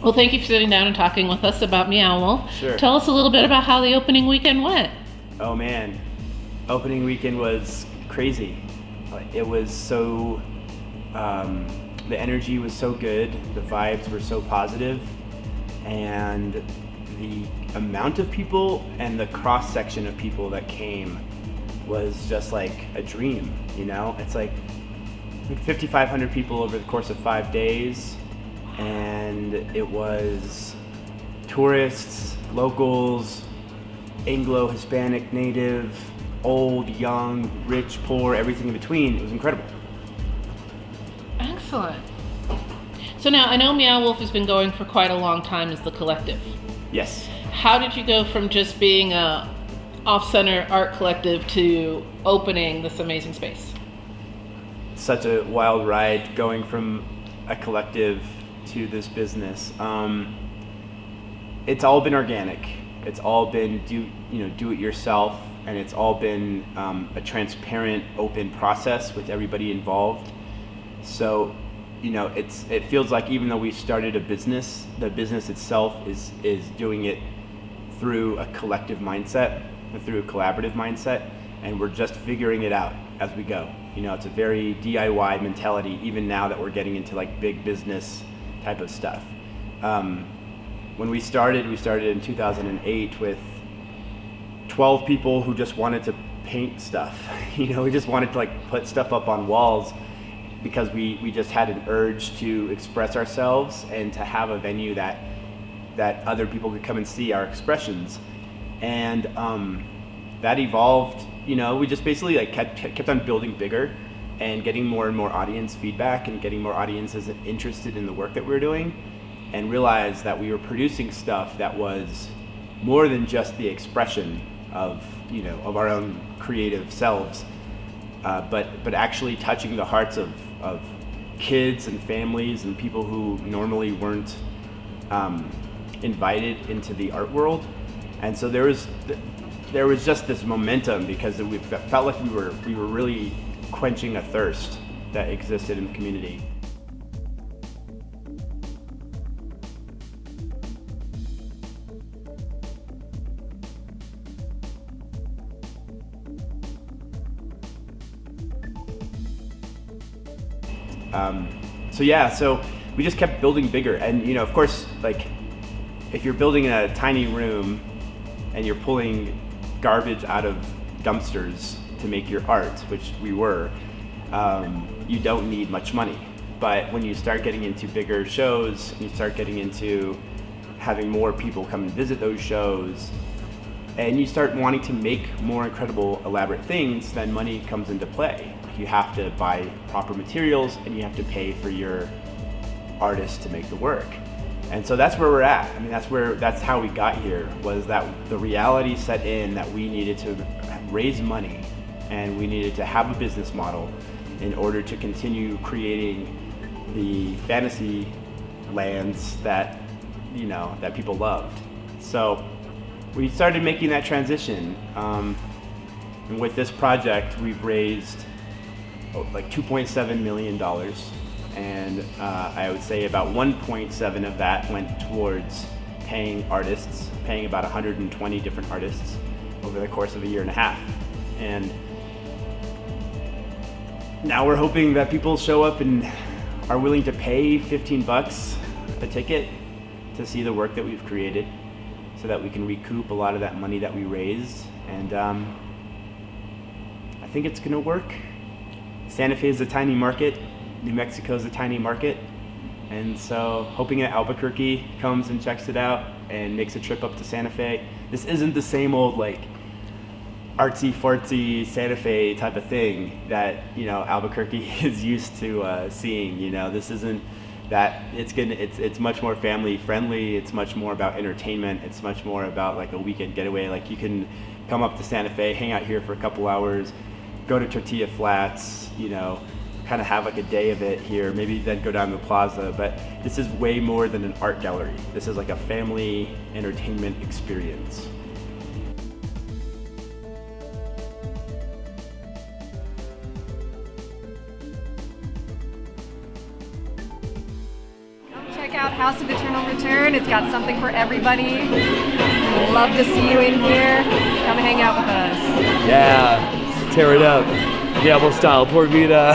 Well, thank you for sitting down and talking with us about Meow Wolf. Sure. Tell us a little bit about how the opening weekend went. Oh man, opening weekend was crazy. It was so, the energy was so good, the vibes were so positive, and the amount of people and the cross section of people that came was just like a dream, you know? It's like 5,500 people over the course of 5 days, and it was tourists, locals, Anglo, Hispanic, Native, old, young, rich, poor, everything in between. It was incredible. Excellent. So now, I know Meow Wolf has been going for quite a long time as the collective. Yes. How did you go from just being a off-center art collective to opening this amazing space? Such a wild ride going from a collective to this business. It's all been organic. It's all been do it yourself, and it's all been a transparent, open process with everybody involved. So, it feels like even though we started a business, the business itself is doing it through a collective mindset, through a collaborative mindset, and we're just figuring it out as we go. It's a very DIY mentality, even now that we're getting into like big business type of stuff. When we started in 2008 with 12 people who just wanted to paint stuff. We just wanted to like put stuff up on walls because we just had an urge to express ourselves and to have a venue that other people could come and see our expressions. And that evolved, we just basically like kept on building bigger and getting more and more audience feedback and getting more audiences interested in the work that we were doing, and realized that we were producing stuff that was more than just the expression of our own creative selves, but actually touching the hearts of kids and families and people who normally weren't invited into the art world. And so there was just this momentum because we felt like we were really quenching a thirst that existed in the community. So we just kept building bigger, and of course, like if you're building in a tiny room and you're pulling garbage out of dumpsters to make your art, which we were, you don't need much money. But when you start getting into bigger shows, you start getting into having more people come and visit those shows, and you start wanting to make more incredible, elaborate things, then money comes into play. You have to buy proper materials, and you have to pay for your artist to make the work. And so that's where we're at. I mean, that's how we got here, was that the reality set in that we needed to raise money and we needed to have a business model in order to continue creating the fantasy lands that people loved. So we started making that transition, and with this project we've raised like $2.7 million, and I would say about 1.7 of that went towards paying artists, paying about 120 different artists over the course of a year and a half. And now we're hoping that people show up and are willing to pay $15 a ticket to see the work that we've created, so that we can recoup a lot of that money that we raised. And I think it's gonna work. Santa Fe is a tiny market, New Mexico is a tiny market, and so hoping that Albuquerque comes and checks it out and makes a trip up to Santa Fe. This isn't the same old like artsy fartsy Santa Fe type of thing that Albuquerque is used to seeing. This isn't that it's much more family friendly. It's much more about entertainment. It's much more about like a weekend getaway. Like you can come up to Santa Fe, hang out here for a couple hours, go to Tortilla Flats, you know, kind of have like a day of it here, maybe then go down to the plaza. But this is way more than an art gallery. This is like a family entertainment experience. Check out House of Eternal Return. It's got something for everybody. Love to see you in here. Come hang out with us. Yeah, tear it up. Diablo style, Por Vida.